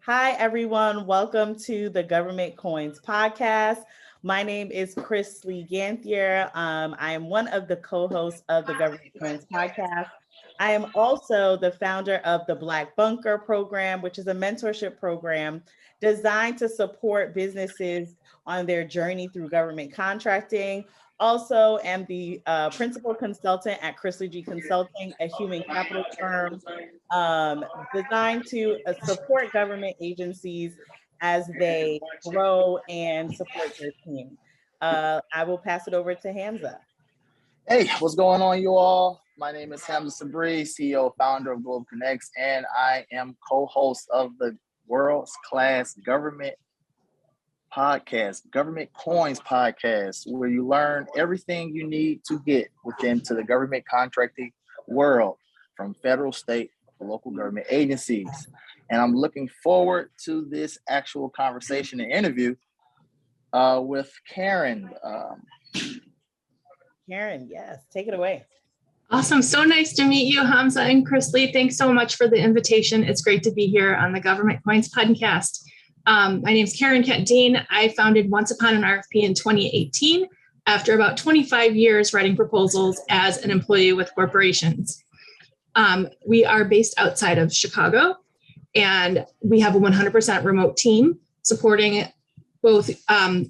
Hi, everyone. Welcome to the Government Coins podcast. My name is Christlie G. I am one of the co-hosts of the Government Coins podcast. I am also the founder of the Black Bunker program, which is a mentorship program designed to support businesses on their journey through government contracting. Also am the principal consultant at Christlie G Consulting, a human capital firm designed to support government agencies as they grow and support their team. I will pass it over to Hamza. Hey, what's going on, you all? My name is Hamza Sabri, CEO, founder of GovLia Christlie, and I am co-host of the world's class government podcast, Government Coins podcast, where you learn everything you need to get within to the government contracting world, from federal, state, local government agencies. And I'm looking forward to this actual conversation and interview with Caryn. Caryn, yes, take it away. Awesome. So nice to meet you, Hamza and Christlie. Thanks so much for the invitation. It's great to be here on the Government Coins podcast. My name is Caryn Kent Dean. I founded Once Upon an RFP in 2018 after about 25 years writing proposals as an employee with corporations. We are based outside of Chicago, and we have a 100% remote team supporting both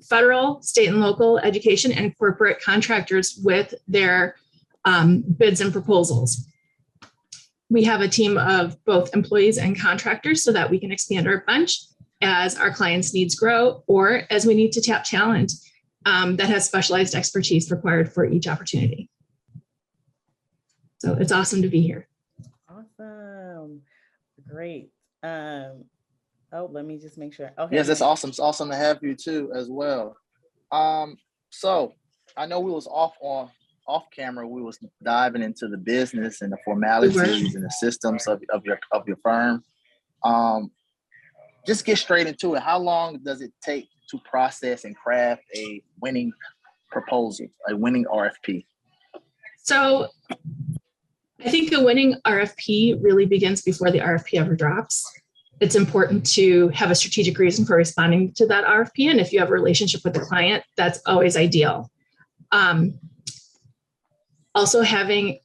federal, state, and local education and corporate contractors with their bids and proposals. We have a team of both employees and contractors so that we can expand our bench as our clients' needs grow or as we need to tap talent that has specialized expertise required for each opportunity. So it's awesome to be here. Awesome. Great. Oh, let me just make sure. Okay. Yes, it's awesome. It's awesome to have you too as well. So I know we was off camera. We was diving into the business and the formalities and the systems of your firm. Just get straight into it. How long does it take to process and craft a winning proposal, a winning RFP? So I think a winning RFP really begins before the RFP ever drops. It's important to have a strategic reason for responding to that RFP. And if you have a relationship with the client, that's always ideal. Also having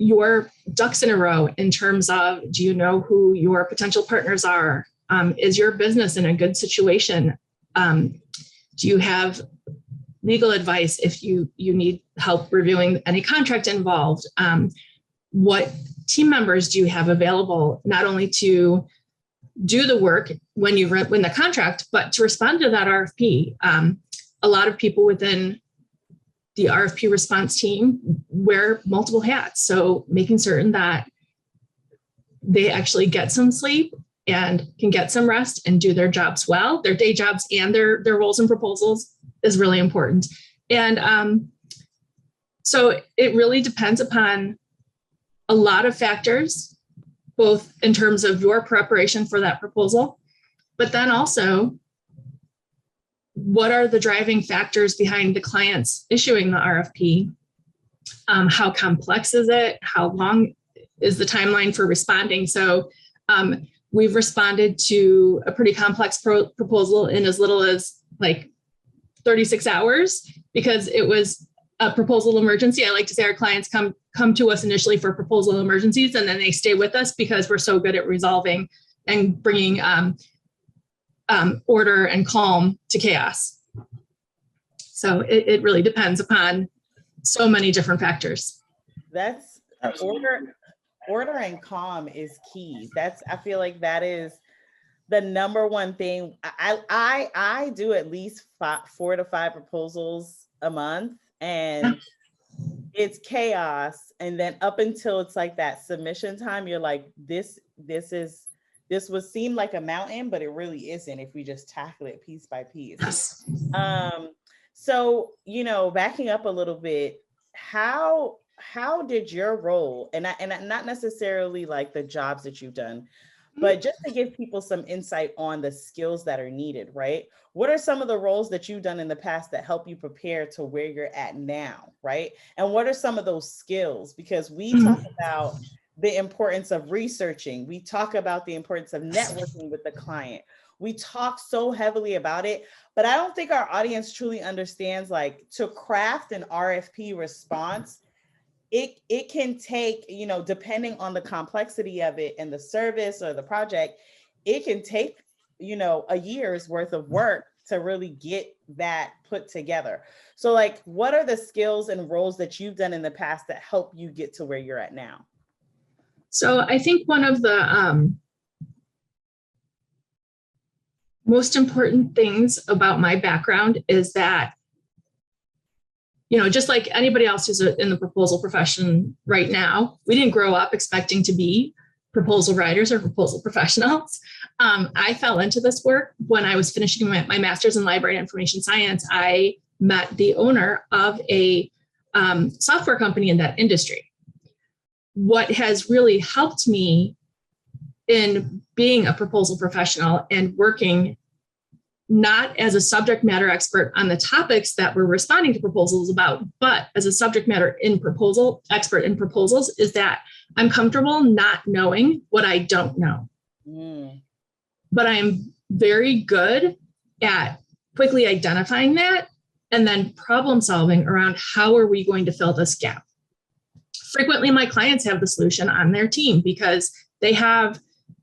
your ducks in a row in terms of, do you know who your potential partners are? Is your business in a good situation? Do you have legal advice if you need help reviewing any contract involved? What team members do you have available, not only to do the work when you win the contract, but to respond to that RFP? A lot of people within the RFP response team wear multiple hats. So making certain that they actually get some sleep and can get some rest and do their jobs well, their day jobs and their roles and proposals is really important. And so it really depends upon a lot of factors, both in terms of your preparation for that proposal, but then also what are the driving factors behind the clients issuing the RFP? How complex is it? How long is the timeline for responding? So we've responded to a pretty complex proposal in as little as like 36 hours because it was a proposal emergency. I like to say our clients come to us initially for proposal emergencies, and then they stay with us because we're so good at resolving and bringing order and calm to chaos. So it really depends upon so many different factors. That's order and calm is key. I feel like that is the number one thing. I do at least 4 to 5 proposals a month, and it's chaos. And then up until it's like that submission time, you're like, this would seem like a mountain, but it really isn't if we just tackle it piece by piece. Yes. So, backing up a little bit, how did your role, and not necessarily like the jobs that you've done, but just to give people some insight on the skills that are needed, right? What are some of the roles that you've done in the past that help you prepare to where you're at now, right? And what are some of those skills? Because we talk about the importance of researching. We talk about the importance of networking with the client. We talk so heavily about it, but I don't think our audience truly understands, like, to craft an RFP response, it can take, you know, depending on the complexity of it and the service or the project, it can take, you know, a year's worth of work to really get that put together. So, like, what are the skills and roles that you've done in the past that help you get to where you're at now? So I think one of the most important things about my background is that, you know, just like anybody else who's in the proposal profession right now, we didn't grow up expecting to be proposal writers or proposal professionals. I fell into this work when I was finishing my master's in library and information science. I met the owner of a software company in that industry. What has really helped me in being a proposal professional and working not as a subject matter expert on the topics that we're responding to proposals about, but as a subject matter expert in proposals, is that I'm comfortable not knowing what I don't know. But I'm very good at quickly identifying that and then problem solving around how are we going to fill this gap. Frequently, my clients have the solution on their team because they have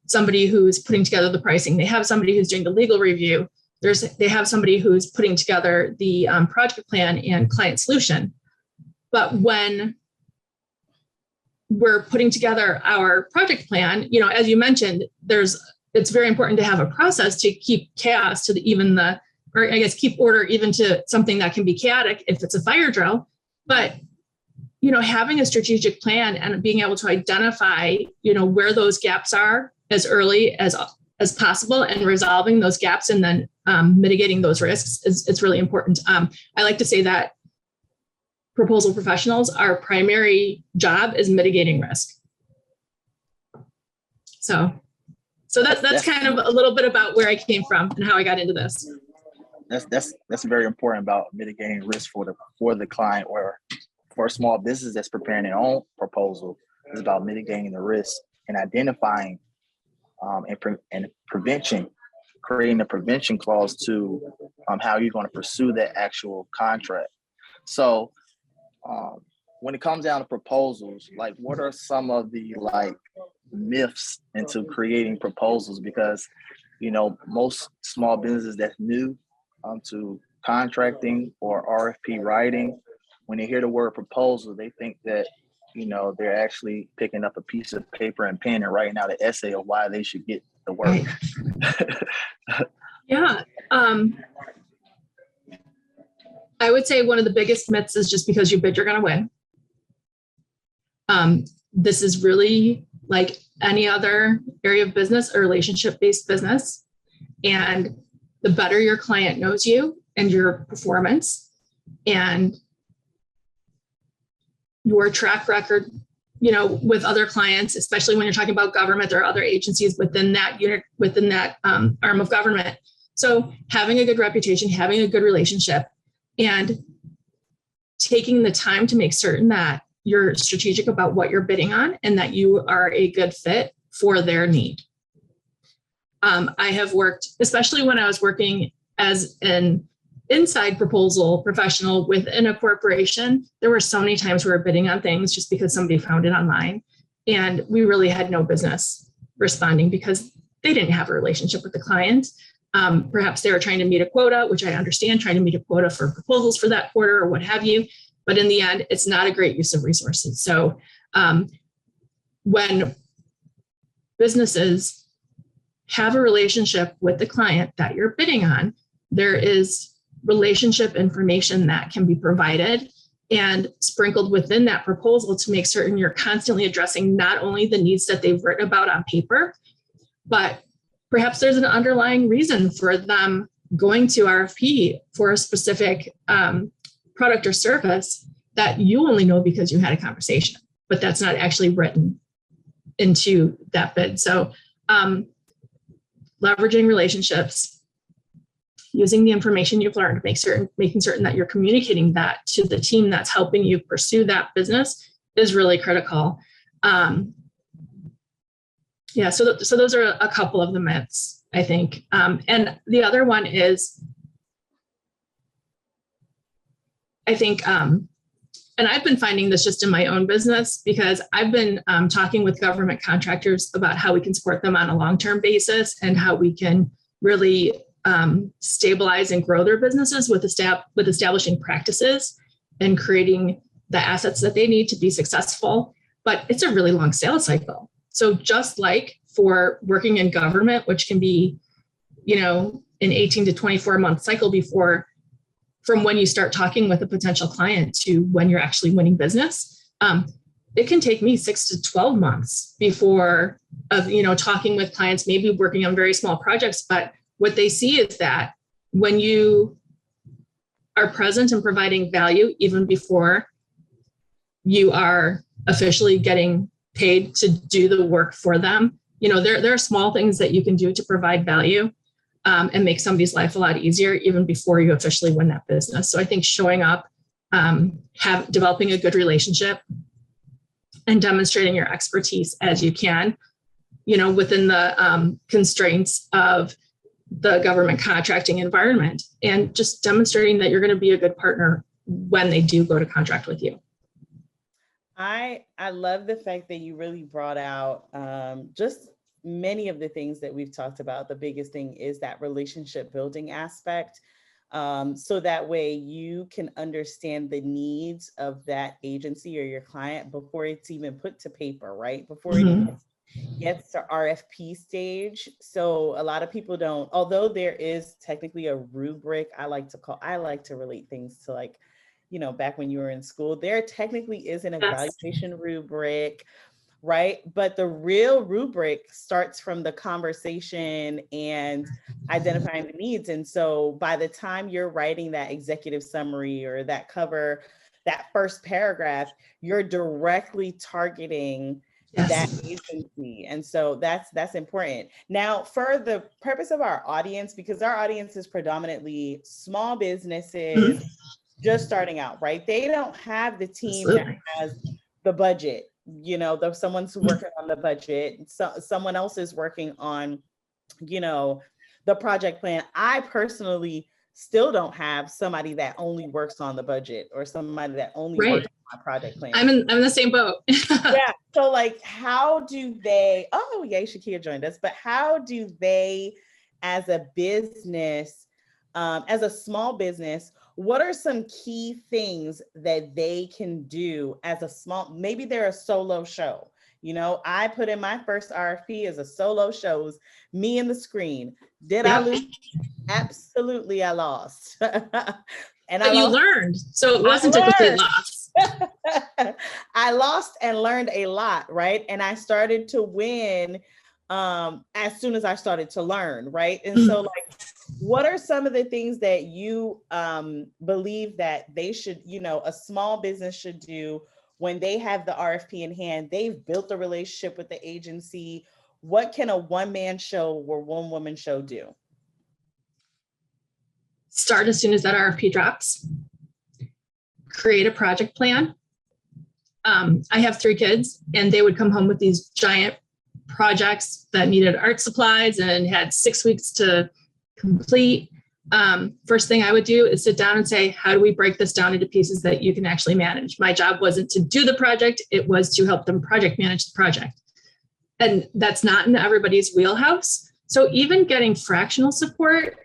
somebody who's putting together the pricing. They have somebody who's doing the legal review. They have somebody who's putting together the project plan and client solution. But when we're putting together our project plan, you know, as you mentioned, it's very important to have a process to keep chaos to keep order even to something that can be chaotic if it's a fire drill. But, you know, having a strategic plan and being able to identify, you know, where those gaps are as early as possible and resolving those gaps and then mitigating those risks is really important. I like to say that proposal professionals, our primary job is mitigating risk. So that's kind of a little bit about where I came from and how I got into this. That's very important about mitigating risk for the client, or for a small business that's preparing their own proposal. It's about mitigating the risk and identifying and prevention, creating a prevention clause to how you're going to pursue that actual contract. So when it comes down to proposals, like, what are some of the myths into creating proposals? Because, you know, most small businesses that's new to contracting or RFP writing, when they hear the word proposal, they think that, you know, they're actually picking up a piece of paper and pen and writing out an essay of why they should get the work. Right. Yeah. I would say one of the biggest myths is just because you bid, you're going to win. This is really like any other area of business, a relationship-based business. And the better your client knows you and your performance and your track record, you know, with other clients, especially when you're talking about government or other agencies within that unit, within that arm of government. So having a good reputation, having a good relationship, and taking the time to make certain that you're strategic about what you're bidding on and that you are a good fit for their need. I have worked, especially when I was working as an inside proposal professional within a corporation, there were so many times we were bidding on things just because somebody found it online. And we really had no business responding because they didn't have a relationship with the client. Perhaps they were trying to meet a quota, which I understand, trying to meet a quota for proposals for that quarter or what have you. But in the end, it's not a great use of resources. So when businesses have a relationship with the client that you're bidding on, there is relationship information that can be provided and sprinkled within that proposal to make certain you're constantly addressing not only the needs that they've written about on paper, but perhaps there's an underlying reason for them going to RFP for a specific product or service that you only know because you had a conversation, but that's not actually written into that bid. So leveraging relationships, using the information you've learned, making certain that you're communicating that to the team that's helping you pursue that business is really critical. Yeah, so those are a couple of the myths, I think. And the other one is, I think, and I've been finding this just in my own business, because I've been talking with government contractors about how we can support them on a long-term basis and how we can really stabilize and grow their businesses with establishing practices and creating the assets that they need to be successful. But it's a really long sales cycle. So just like for working in government, which can be, an 18 to 24 month cycle from when you start talking with a potential client to when you're actually winning business, it can take me 6 to 12 months before talking with clients, maybe working on very small projects. But what they see is that when you are present and providing value, even before you are officially getting paid to do the work for them, there are small things that you can do to provide value and make somebody's life a lot easier even before you officially win that business. So I think showing up, developing a good relationship and demonstrating your expertise as you can, within the constraints of the government contracting environment, and just demonstrating that you're going to be a good partner when they do go to contract with you. I love the fact that you really brought out just many of the things that we've talked about. The biggest thing is that relationship building aspect. So that way you can understand the needs of that agency or your client before it's even put to paper, right? Before it even gets to RFP stage. So a lot of people don't, although there is technically a rubric, I like to relate things to, like, back when you were in school, there technically is an evaluation rubric, right? But the real rubric starts from the conversation and identifying the needs. And so by the time you're writing that executive summary or that cover, that first paragraph, you're directly targeting that agency. And so that's important. Now, for the purpose of our audience, because our audience is predominantly small businesses just starting out, right? They don't have the team that has the budget. Someone's working on the budget, someone else is working on, the project plan. I personally still don't have somebody that only works on the budget or somebody that only works on my project plan. I'm in the same boat. Yeah. So like, how do they, oh, yay, ShaKeia joined us, but how do they, as a business, as a small business, what are some key things that they can do as a small, maybe they're a solo show. I put in my first RFP as a solo show, it was me and the screen. Did I lose? Absolutely, I lost. And but you learned, so it wasn't a complete loss. I lost and learned a lot, right? And I started to win as soon as I started to learn, right? And so like, what are some of the things that you believe that they should, a small business should do when they have the RFP in hand, they've built a relationship with the agency? What can a one-man show or one-woman show do? Start as soon as that RFP drops. Create a project plan. I have 3 kids, and they would come home with these giant projects that needed art supplies and had 6 weeks to complete. First thing I would do is sit down and say, how do we break this down into pieces that you can actually manage? My job wasn't to do the project, it was to help them project manage the project. And that's not in everybody's wheelhouse. So even getting fractional support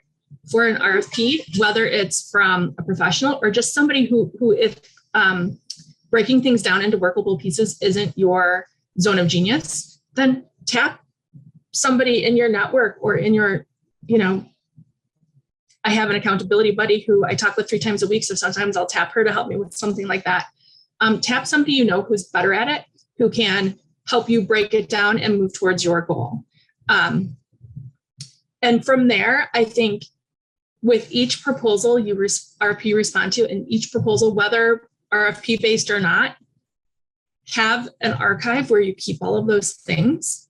for an RFP, whether it's from a professional or just somebody who if breaking things down into workable pieces isn't your zone of genius, then tap somebody in your network or in your, I have an accountability buddy who I talk with 3 times a week. So sometimes I'll tap her to help me with something like that. Tap somebody who's better at it, who can help you break it down and move towards your goal. And from there, I think with each proposal you RFP respond to, and each proposal, whether RFP based or not, have an archive where you keep all of those things.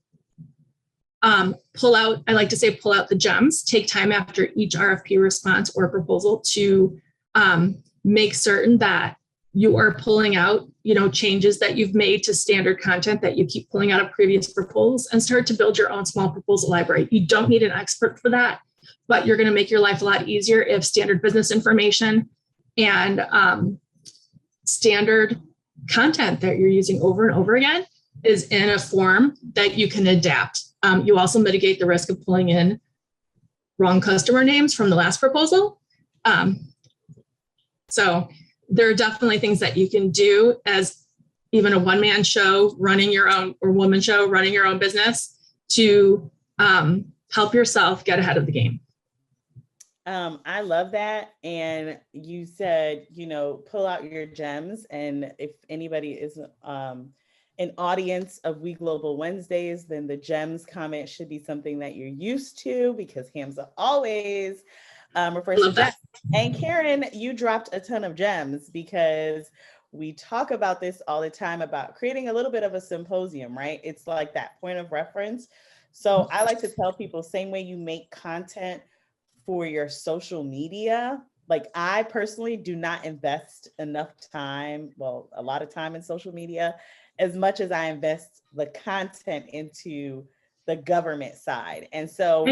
Pull out the gems, take time after each RFP response or proposal to make certain that you are pulling out, changes that you've made to standard content that you keep pulling out of previous proposals, and start to build your own small proposal library. You don't need an expert for that, but you're going to make your life a lot easier if standard business information and standard content that you're using over and over again is in a form that you can adapt. You also mitigate the risk of pulling in wrong customer names from the last proposal. So there are definitely things that you can do as even a one-man show running your own, or woman show running your own business, to help yourself get ahead of the game. I love that. And you said, pull out your gems. And if anybody is an audience of We Global Wednesdays, then the gems comment should be something that you're used to, because Hamza always refers to gems. And Caryn, you dropped a ton of gems, because we talk about this all the time about creating a little bit of a symposium, right? It's like that point of reference. So I like to tell people, same way you make content for your social media, like I personally do not invest enough time, well, a lot of time in social media, as much as I invest the content into the government side. And so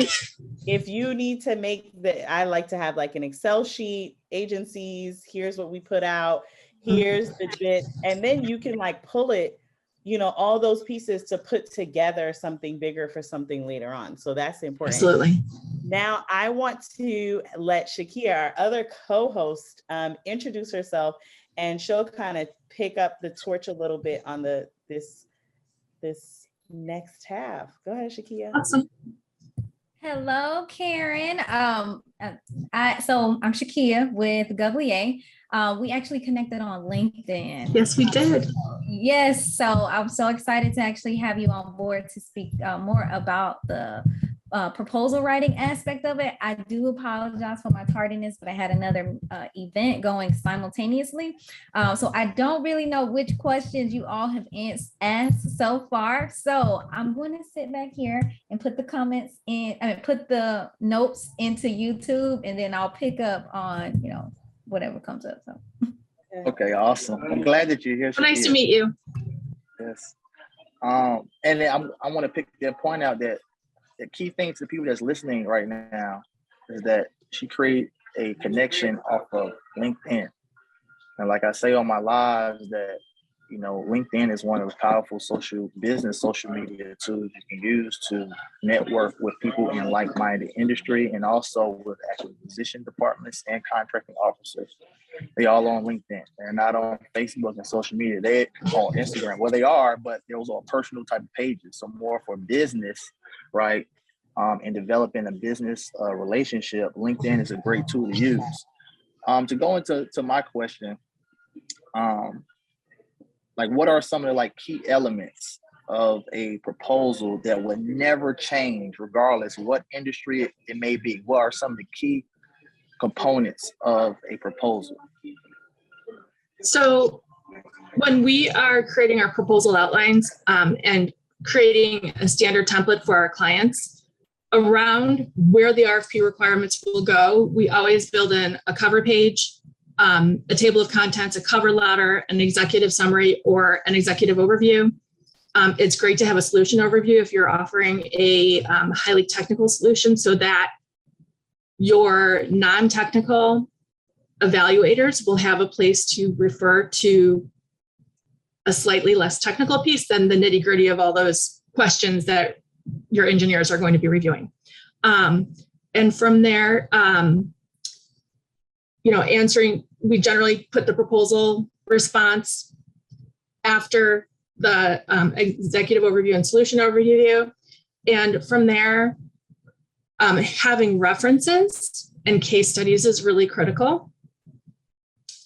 if you need to make I like to have like an Excel sheet, agencies, here's what we put out, here's the bit, and then you can like pull it, all those pieces to put together something bigger for something later on. So that's important. Absolutely. Now I want to let ShaKeia, our other co-host, introduce herself, and she'll kind of pick up the torch a little bit on this next half. Go ahead, ShaKeia. Awesome. Hello, Caryn. So I'm ShaKeia with GovLia. We actually connected on LinkedIn. Yes, we did. Yes. So I'm so excited to actually have you on board to speak more about the proposal writing aspect of it. I do apologize for my tardiness, but I had another event going simultaneously. So I don't really know which questions you all have asked so far. So I'm going to sit back here and put the comments in, put the notes into YouTube, and then I'll pick up on, whatever comes up. So. Okay, awesome. I'm glad that you're here. Nice to meet you. Yes. And then I want to point out that the key thing to people that's listening right now is that she created a connection off of LinkedIn. And like I say on my lives, that LinkedIn is one of the powerful social media tools you can use to network with people in like-minded industry, and also with acquisition departments and contracting officers. They all on LinkedIn. They're not on Facebook and social media. They're on Instagram. Well, they are, but those are personal type of pages. So more for business, right? And developing a business relationship, LinkedIn is a great tool to use. To go into my question, like what are some of the key elements of a proposal that would never change regardless what industry it may be? What are some of the key components of a proposal? So when we are creating our proposal outlines and creating a standard template for our clients, around where the RFP requirements will go, we always build in a cover page, a table of contents, a cover letter, an executive summary, or an executive overview. It's great to have a solution overview if you're offering a highly technical solution, so that your non-technical evaluators will have a place to refer to a slightly less technical piece than the nitty-gritty of all those questions that your engineers are going to be reviewing. And from there, we generally put the proposal response after the executive overview and solution overview. And from there, having references and case studies is really critical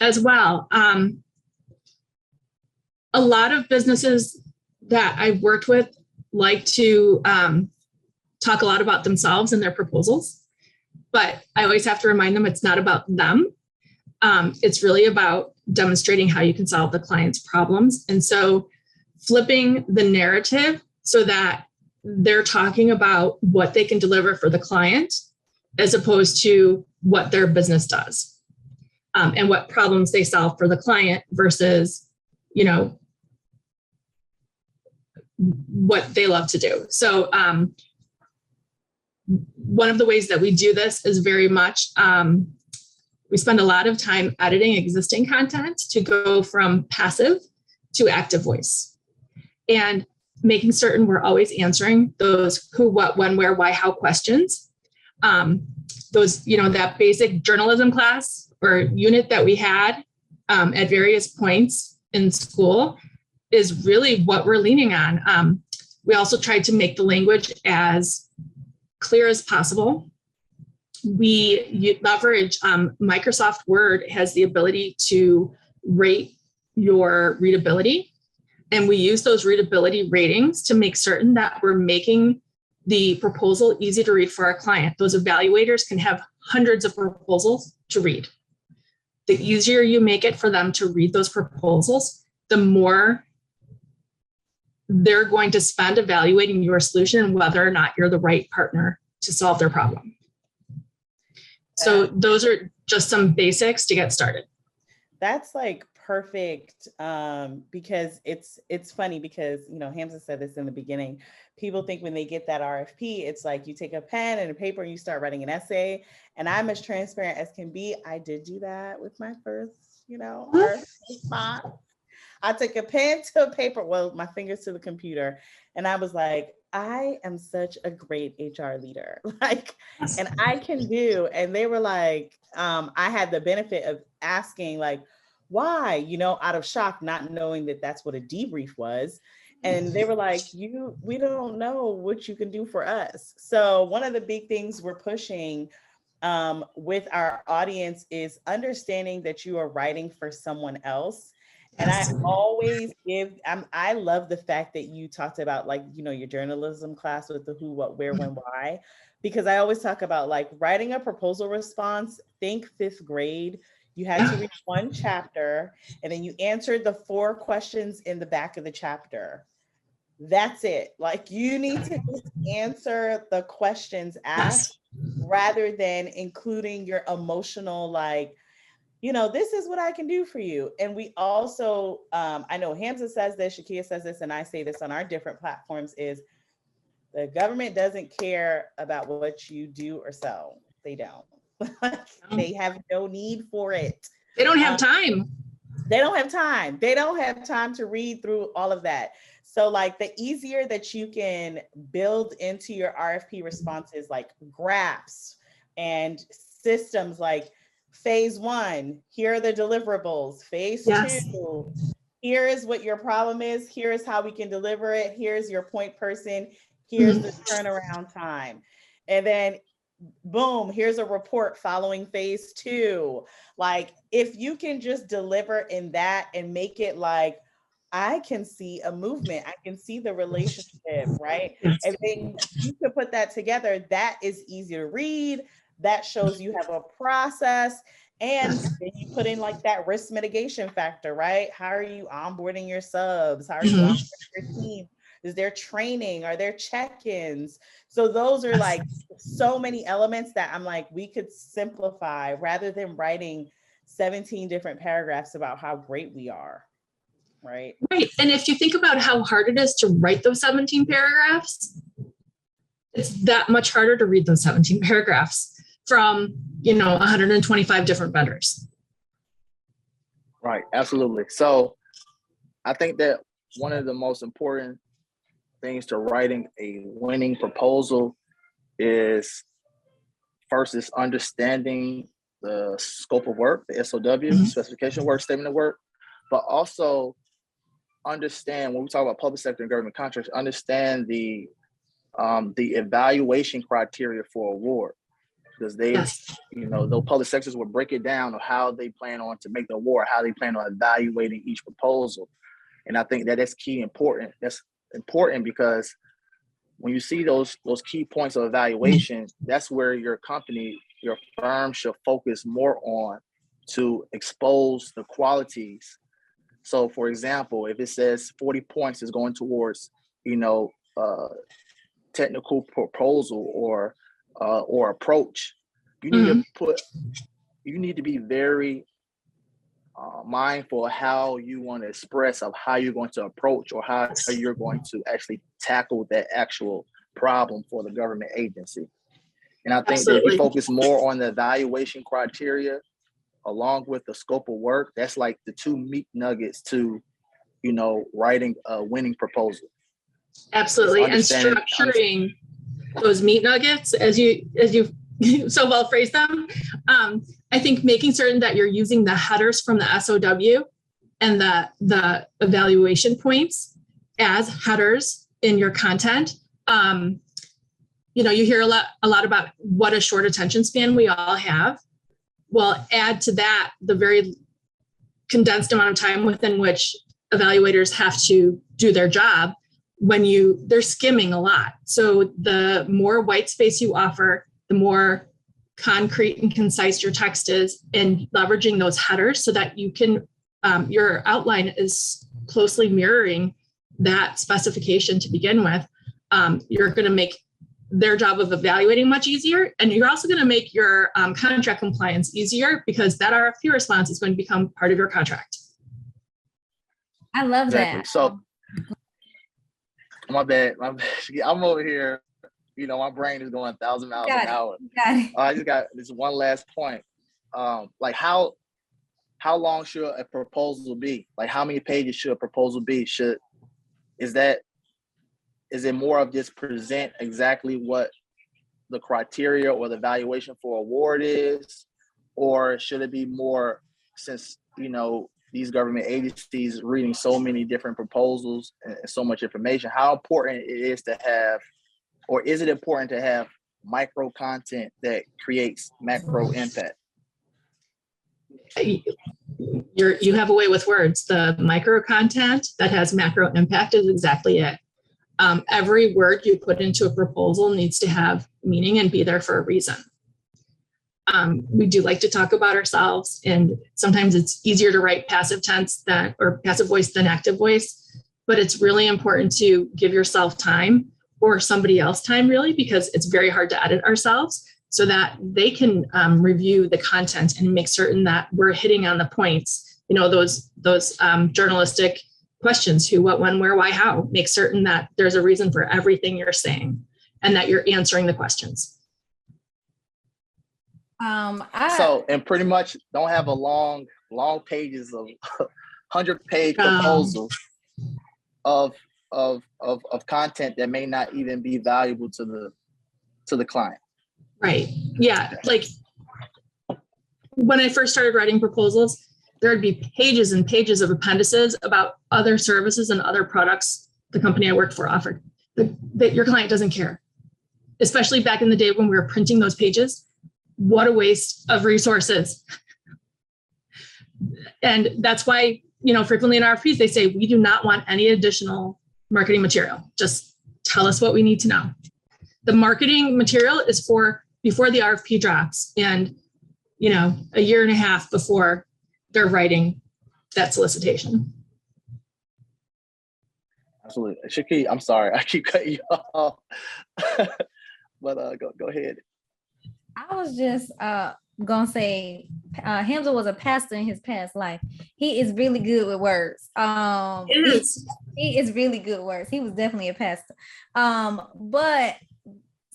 as well. A lot of businesses that I've worked with like to talk a lot about themselves and their proposals, but I always have to remind them it's not about them. It's really about demonstrating how you can solve the client's problems. And so flipping the narrative so that they're talking about what they can deliver for the client as opposed to what their business does. and what problems they solve for the client versus, you know, what they love to do. So one of the ways that we do this is very much, we spend a lot of time editing existing content to go from passive to active voice, and making certain we're always answering those who, what, when, where, why, how questions. Those, you know, that basic journalism class or unit that we had at various points in school is really what we're leaning on. We also tried to make the language as clear as possible. We leverage Microsoft Word has the ability to rate your readability. And we use those readability ratings to make certain that we're making the proposal easy to read for our client. Those evaluators can have hundreds of proposals to read. The easier you make it for them to read those proposals, the more they're going to spend evaluating your solution and whether or not you're the right partner to solve their problem. So those are just some basics to get started. That's like perfect, because it's funny because, you know, Hamza said this in the beginning. People think when they get that RFP, it's like you take a pen and a paper and you start writing an essay. And I'm as transparent as can be. I did do that with my first, you know, RFP spot. I took a pen to a paper, well, my fingers to the computer, and I was like, I am such a great HR leader, like, and I can do. And they were like, I had the benefit of asking, like, why, you know, out of shock, not knowing that that's what a debrief was. And they were like, we don't know what you can do for us. So one of the big things we're pushing with our audience is understanding that you are writing for someone else. And I always I love the fact that you talked about, like, you know, your journalism class with the who, what, where, when, why, because I always talk about like writing a proposal response. Think 5th grade. You had to read one chapter and then you answered the 4 questions in the back of the chapter. That's it. Like, you need to just answer the questions asked rather than including your emotional, like, you know, this is what I can do for you. And we also, I know Hamza says this, ShaKeia says this, and I say this on our different platforms, is the government doesn't care about what you do or sell. They don't. They have no need for it. They don't have time. They don't have time. They don't have time to read through all of that. So like the easier that you can build into your RFP responses, like graphs and systems, like phase 1, here are the deliverables. Phase 2, here is what your problem is. Here is how we can deliver it. Here's your point person. Here's the turnaround time. And then boom, here's a report following phase 2. Like, if you can just deliver in that and make it like, I can see a movement, I can see the relationship, right? And then you can put that together. That is easy to read. That shows you have a process. And then you put in like that risk mitigation factor, right? How are you onboarding your subs? How are you onboarding your team? Is there training? Are there check-ins? So those are like so many elements that I'm like, we could simplify rather than writing 17 different paragraphs about how great we are, right? Right. And if you think about how hard it is to write those 17 paragraphs, it's that much harder to read those 17 paragraphs from, you know, 125 different vendors. Right, absolutely. So I think that one of the most important things to writing a winning proposal is, first is understanding the scope of work, the SOW, specification of work, statement of work, but also understand, when we talk about public sector and government contracts, understand the evaluation criteria for award, because they, you know, those public sectors will break it down of how they plan on to make the award, how they plan on evaluating each proposal. And I think that that's key important. That's important because when you see those key points of evaluation, that's where your company, your firm should focus more on to expose the qualities. So for example, if it says 40 points is going towards, you know, technical proposal or approach, you need to be very mindful how you want to express of how you're going to approach or how you're going to actually tackle that actual problem for the government agency. And I think that if you focus more on the evaluation criteria along with the scope of work, that's like the two meat nuggets to, writing a winning proposal. Absolutely. And structuring those meat nuggets as you so well phrased them. I think making certain that you're using the headers from the SOW and the evaluation points as headers in your content. You hear a lot about what a short attention span we all have. Well, add to that the very condensed amount of time within which evaluators have to do their job they're skimming a lot. So the more white space you offer, the more concrete and concise your text is, and leveraging those headers so that you can, your outline is closely mirroring that specification to begin with. You're going to make their job of evaluating much easier. And you're also going to make your contract compliance easier because that RFP response is going to become part of your contract. I love that. So my bad. I'm over here. My brain is going 1,000 miles an hour. I just got this one last point. Like how long should a proposal be? Like how many pages should a proposal be? Is it more of just present exactly what the criteria or the evaluation for award is? Or should it be more, since, these government agencies reading so many different proposals and so much information, how important it is to have, or is it important to have micro content that creates macro impact? You have a way with words. The micro content that has macro impact is exactly it. Every word you put into a proposal needs to have meaning and be there for a reason. We do like to talk about ourselves, and sometimes it's easier to write passive tense or passive voice than active voice, but it's really important to give yourself time, or somebody else time really, because it's very hard to edit ourselves, so that they can review the content and make certain that we're hitting on the points, those journalistic questions: who, what, when, where, why, how. Make certain that there's a reason for everything you're saying and that you're answering the questions. And pretty much don't have a long pages of 100-page proposals of content that may not even be valuable to the client. Right. Yeah. Like when I first started writing proposals, there'd be pages and pages of appendices about other services and other products the company I worked for offered that your client doesn't care. Especially back in the day when we were printing those pages. What a waste of resources. And that's why, frequently in RFPs, they say, we do not want any additional marketing material. Just tell us what we need to know. The marketing material is for before the RFP drops and, a year and a half before they're writing that solicitation. Absolutely. ShaKeia, I'm sorry, I keep cutting you off. But go ahead. I was just gonna say Hamza was a pastor in his past life. He is really good with words. He is really good with words. He was definitely a pastor. But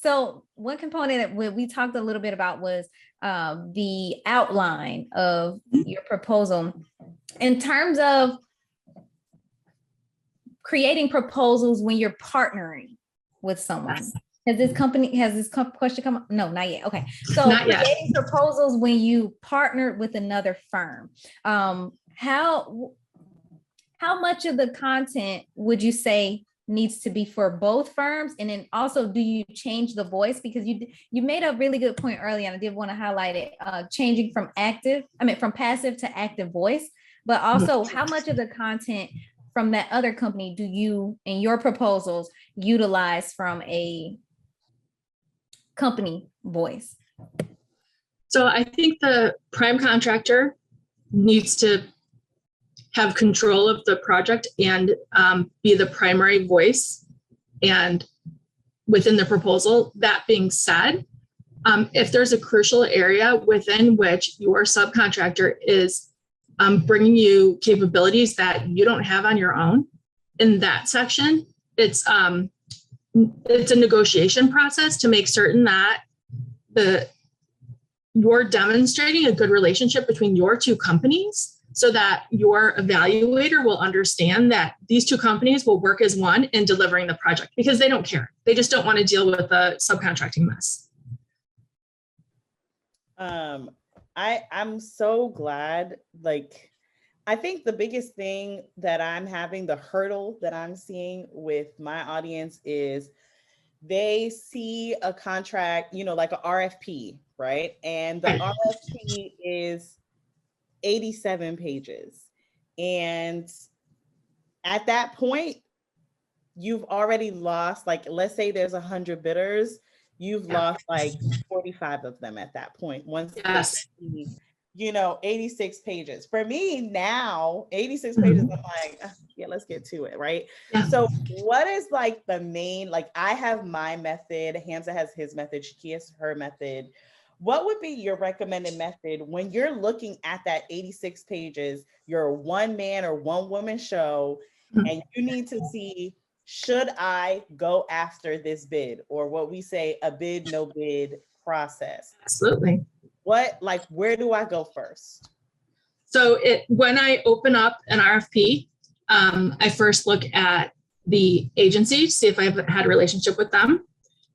so one component that we talked a little bit about was the outline of your proposal in terms of creating proposals when you're partnering with someone. Has this question come up? No, not yet. Okay. So creating proposals when you partnered with another firm. How much of the content would you say needs to be for both firms? And then also, do you change the voice? Because you made a really good point earlier, and I did want to highlight it, changing from passive to active voice, but also how much of the content from that other company do you, in your proposals, utilize from a company voice? So I think the prime contractor needs to have control of the project and be the primary voice and within the proposal. That being said, if there's a crucial area within which your subcontractor is bringing you capabilities that you don't have on your own. In that section, it's a negotiation process to make certain that you're demonstrating a good relationship between your two companies, so that your evaluator will understand that these two companies will work as one in delivering the project, because they don't care. They just don't want to deal with the subcontracting mess. I'm so glad, like, I think the biggest thing that I'm having, the hurdle that I'm seeing with my audience is they see a contract, you know, like an RFP, right? And the RFP is 87 pages. And at that point, you've already lost, like, let's say there's 100 bidders, you've lost like 45 of them at that point. Once Yes. they see, you know, 86 pages. For me now, 86 pages, I'm like, yeah, let's get to it, right? Yeah. So what is like the main, like, I have my method, Hamza has his method, ShaKeia has her method. What would be your recommended method when you're looking at that 86 pages, you're a one man or one woman show, and you need to see, should I go after this bid, or what we say, a bid, no bid process? Absolutely. Where do I go first? So when I open up an RFP, I first look at the agency to see if I've had a relationship with them,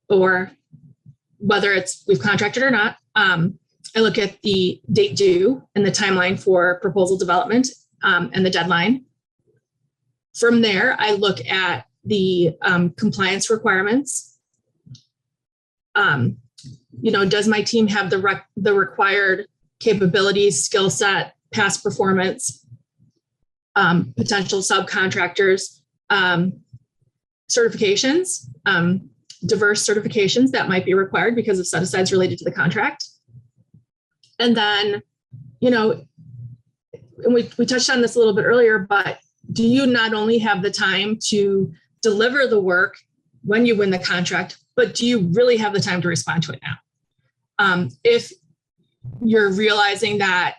or whether we've contracted or not. I look at the date due and the timeline for proposal development, and the deadline. From there, I look at the compliance requirements. Does my team have the required capabilities, skill set, past performance, potential subcontractors, certifications, diverse certifications that might be required because of set-asides related to the contract. And then, and we touched on this a little bit earlier, but do you not only have the time to deliver the work when you win the contract, but do you really have the time to respond to it now? If you're realizing that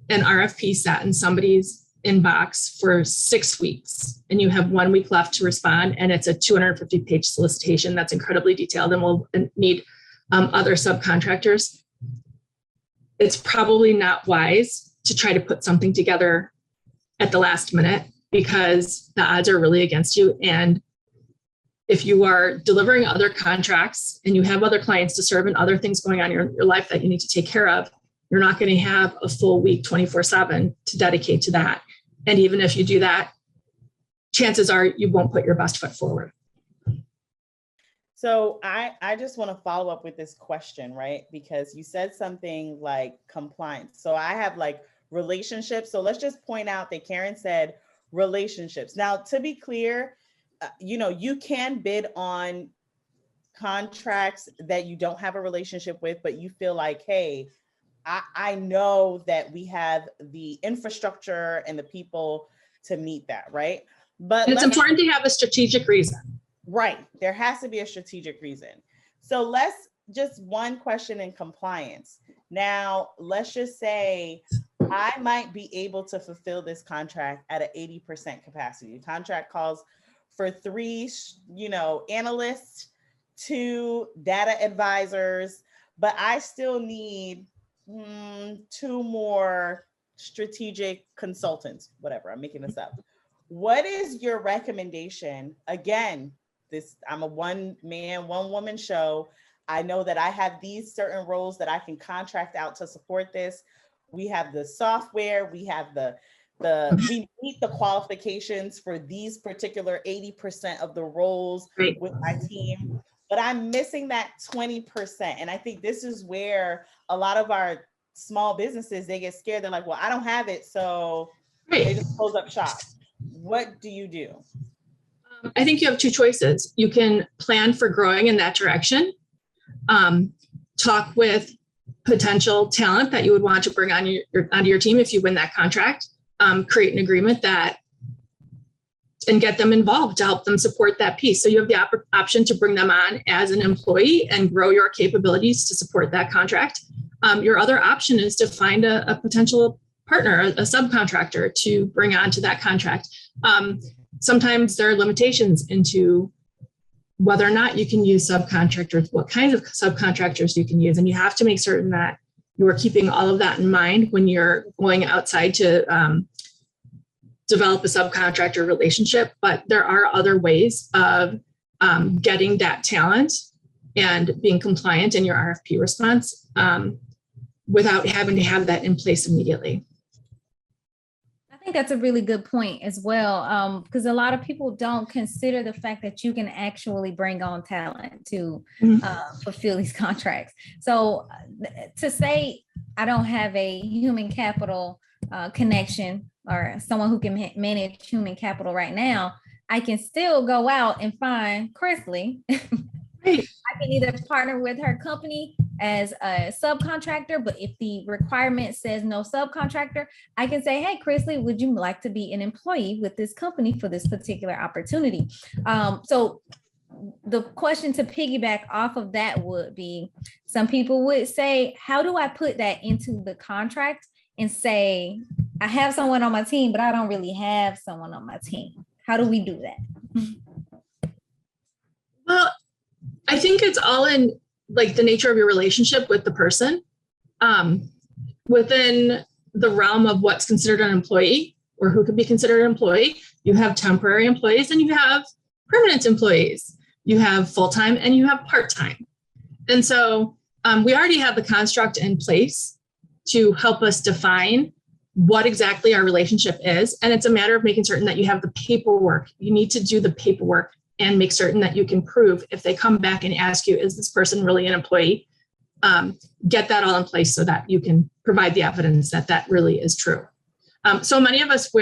an RFP sat in somebody's inbox for 6 weeks and you have 1 week left to respond, and it's a 250-page solicitation that's incredibly detailed and will need other subcontractors, it's probably not wise to try to put something together at the last minute, because the odds are really against you. And if you are delivering other contracts and you have other clients to serve and other things going on in your life that you need to take care of, you're not going to have a full week 24/7 to dedicate to that. And even if you do that, chances are you won't put your best foot forward. So I just want to follow up with this question, right? Because you said something like compliance. So I have like relationships. So let's just point out that Caryn said relationships. Now, to be clear, you can bid on contracts that you don't have a relationship with, but you feel like, hey, I know that we have the infrastructure and the people to meet that, right? But it's important to have a strategic reason. Right. There has to be a strategic reason. So let's just one question in compliance. Now, let's just say I might be able to fulfill this contract at an 80% capacity. The contract calls for 3, analysts, 2 data advisors, but I still need 2 more strategic consultants, whatever, I'm making this up. What is your recommendation? Again, I'm a one man, one woman show. I know that I have these certain roles that I can contract out to support this. We have the software, we have we meet the qualifications for these particular 80% of the roles with my team, but I'm missing that 20%. And I think this is where a lot of our small businesses, they get scared. They're like, well, I don't have it. So they just close up shop. What do you do? I think you have 2 choices. You can plan for growing in that direction. Talk with potential talent that you would want to bring onto your team if you win that contract. Create an agreement and get them involved to help them support that piece. So you have the option to bring them on as an employee and grow your capabilities to support that contract. Your other option is to find a potential partner, a subcontractor, to bring onto that contract. Sometimes there are limitations into whether or not you can use subcontractors, what kinds of subcontractors you can use. And you have to make certain that you are keeping all of that in mind when you're going outside to develop a subcontractor relationship. But there are other ways of getting that talent and being compliant in your RFP response without having to have that in place immediately. I think that's a really good point as well, because a lot of people don't consider the fact that you can actually bring on talent to fulfill these contracts. So to say I don't have a human capital connection or someone who can manage human capital right now, I can still go out and find Christlie. Right. I can either partner with her company as a subcontractor, but if the requirement says no subcontractor, I can say, hey, Christlie, would you like to be an employee with this company for this particular opportunity? So the question to piggyback off of that would be, some people would say, how do I put that into the contract and say, I have someone on my team, but I don't really have someone on my team? How do we do that? Well, I think it's all in like the nature of your relationship with the person. Within the realm of what's considered an employee or who could be considered an employee, you have temporary employees and you have permanent employees. You have full-time and you have part-time. And so we already have the construct in place to help us define what exactly our relationship is. And it's a matter of making certain that you have the paperwork. You need to do the paperwork and make certain that you can prove if they come back and ask you, is this person really an employee? Get that all in place so that you can provide the evidence that that really is true. So many of us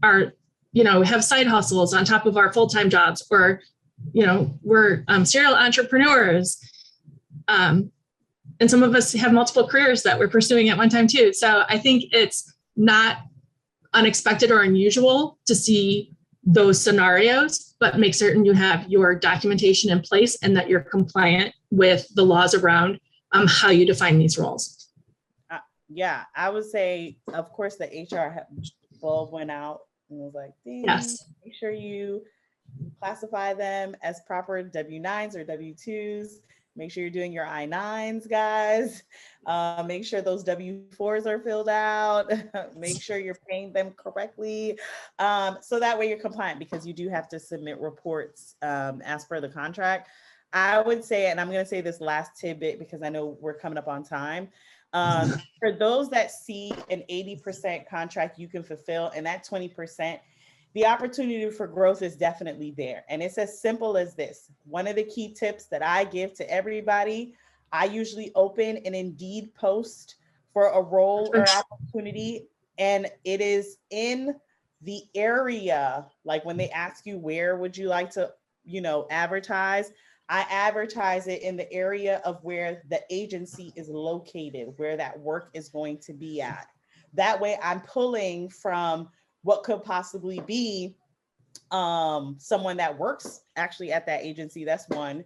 have side hustles on top of our full-time jobs, or, we're serial entrepreneurs. And some of us have multiple careers that we're pursuing at one time too. So I think it's not unexpected or unusual to see those scenarios, but make certain you have your documentation in place and that you're compliant with the laws around how you define these roles. Yeah, I would say, of course, the HR bulb went out and was like, yes, make sure you classify them as proper W-9s or W-2s. Make sure you're doing your I-9s, guys. Make sure those W-4s are filled out. Make sure you're paying them correctly. So that way you're compliant, because you do have to submit reports as per the contract. I would say, and I'm going to say this last tidbit because I know we're coming up on time. For those that see an 80% contract you can fulfill, and that 20%, the opportunity for growth is definitely there. And it's as simple as this. One of the key tips that I give to everybody, I usually open an Indeed post for a role or opportunity, and it is in the area, like when they ask you, where would you like to, advertise? I advertise it in the area of where the agency is located, where that work is going to be at. That way I'm pulling from what could possibly be someone that works actually at that agency. That's one.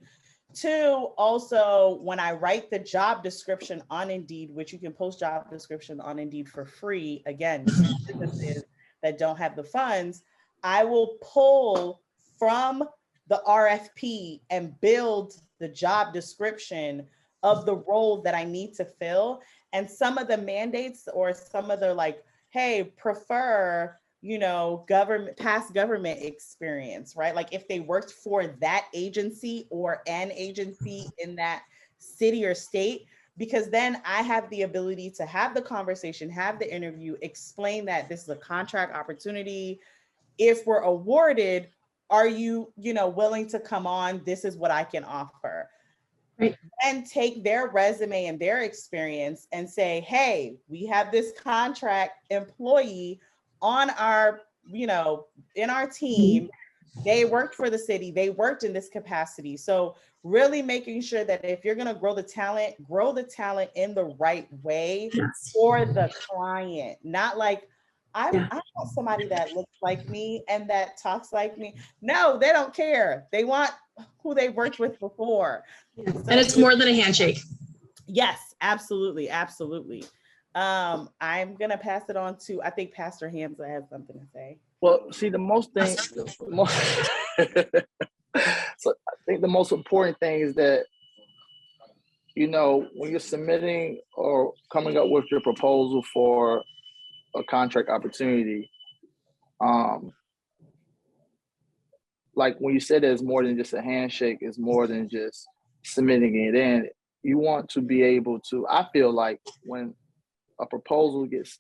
Two, also, when I write the job description on Indeed, which you can post job description on Indeed for free, again, businesses that don't have the funds, I will pull from the RFP and build the job description of the role that I need to fill. And some of the mandates, or some of the hey, prefer, past government experience, right? Like if they worked for that agency or an agency in that city or state, because then I have the ability to have the conversation, have the interview, explain that this is a contract opportunity. If we're awarded, are you, willing to come on? This is what I can offer. Right. And take their resume and their experience and say, hey, we have this contract employee on our, in our team. They worked for the city, they worked in this capacity. So really making sure that if you're going to grow the talent in the right way for the client, not like, I want somebody that looks like me and that talks like me. No, they don't care. They want who they worked with before. So, and it's more than a handshake. Yes, absolutely. Absolutely. I'm gonna pass it on to, I think Pastor Hamza has something to say. Well, see, so I think the most important thing is that, you know, when you're submitting or coming up with your proposal for a contract opportunity, like when you said it's more than just a handshake, it's more than just submitting it in. You want to be able to, I feel like when a proposal gets,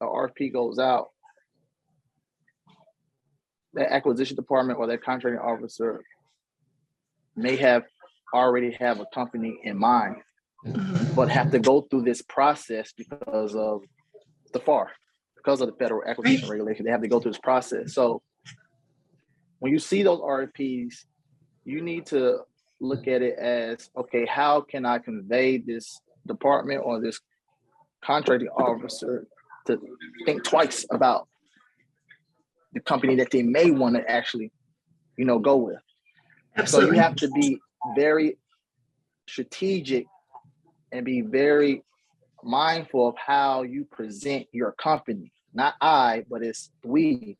an RFP goes out, that acquisition department or that contracting officer may already have a company in mind, but have to go through this process because of the FAR, because of the federal acquisition regulation. They have to go through this process. So when you see those RFPs, you need to look at it as, okay, how can I convey this department or this contracting officer to think twice about the company that they may want to actually, you know, go with. Absolutely. So you have to be very strategic and be very mindful of how you present your company. Not I, but it's we.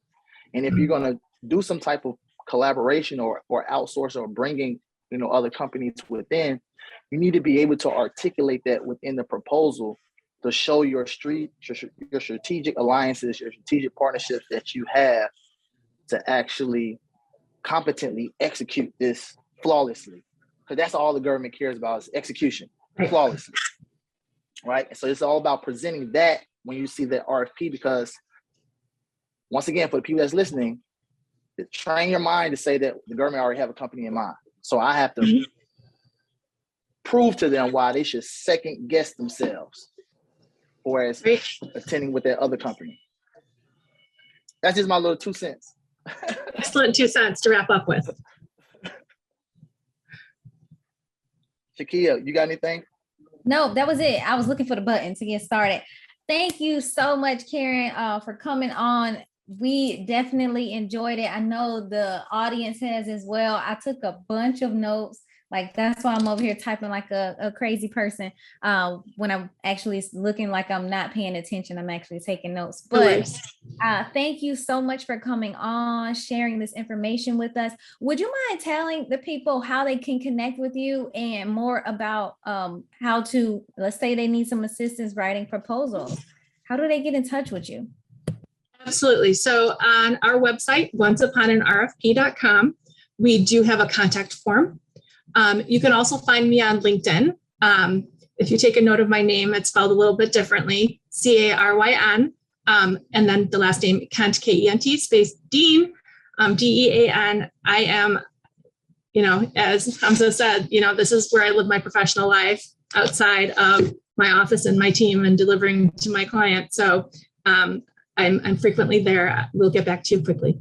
And if you're going to do some type of collaboration or outsource or bringing, you know, other companies within, you need to be able to articulate that within the proposal to show your strategic alliances, your strategic partnerships that you have to actually competently execute this flawlessly. Because that's all the government cares about is execution, flawlessly, right? So it's all about presenting that when you see that RFP, because once again, for the people that's listening, train your mind to say that the government already have a company in mind. So I have to prove to them why they should second guess themselves, whereas attending with that other company. That's just my little 2 cents. Excellent 2 cents to wrap up with. ShaKeia, you got anything? No, that was it. I was looking for the button to get started. Thank you so much, Caryn, for coming on. We definitely enjoyed it. I know the audience has as well. I took a bunch of notes. Like, that's why I'm over here typing like a crazy person. When I'm actually looking like I'm not paying attention, I'm actually taking notes. But thank you so much for coming on, sharing this information with us. Would you mind telling the people how they can connect with you and more about how to, let's say they need some assistance writing proposals. How do they get in touch with you? Absolutely. So on our website, onceuponanrfp.com, we do have a contact form. You can also find me on LinkedIn. If you take a note of my name, it's spelled a little bit differently, Caryn, and then the last name, Kent, Kent, space Dean, Dean. I am, you know, as Hamza said, you know, this is where I live my professional life outside of my office and my team and delivering to my client. So I'm frequently there. We'll get back to you quickly.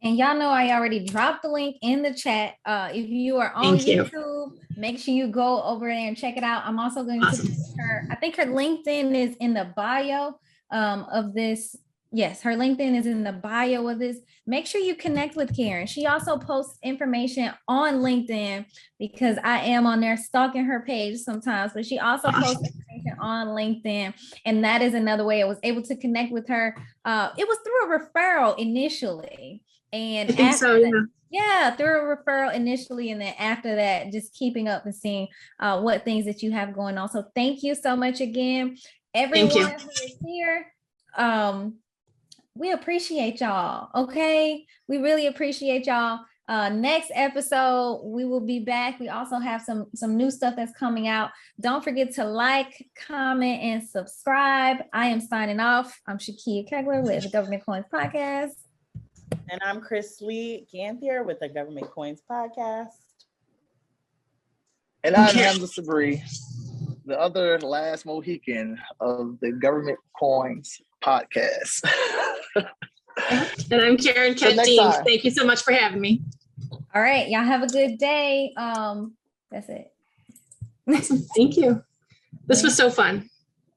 And y'all know I already dropped the link in the chat. If you are on YouTube, make sure you go over there and check it out. I'm also going to put her, I think her LinkedIn is in the bio of this. Yes, her LinkedIn is in the bio of this. Make sure you connect with Caryn. She also posts information on LinkedIn because I am on there stalking her page sometimes, but she also posts information on LinkedIn. And that is another way I was able to connect with her. It was through a referral initially. And after that, through a referral initially. And then after that, just keeping up and seeing what things that you have going on. So thank you so much again. Everyone who is here. We appreciate y'all. Okay. We really appreciate y'all. Next episode, we will be back. We also have some new stuff that's coming out. Don't forget to like, comment, and subscribe. I am signing off. I'm ShaKeia Kegler with the Government Coins Podcast. And I'm Christlie Ganthier with the Government Coins Podcast. And I'm Hamza Sabri, the other last Mohican of the Government Coins Podcast. And I'm Caryn Kent Dean. Thank you so much for having me. All right. Y'all have a good day. That's it. Awesome. Thank you. This was so fun.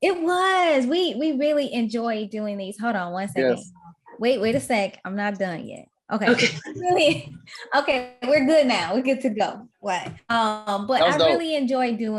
It was. We really enjoy doing these. Hold on one second. Yes. Wait a sec. I'm not done yet. Okay. Really? Okay, we're good now. We're good to go. What? But I really enjoy doing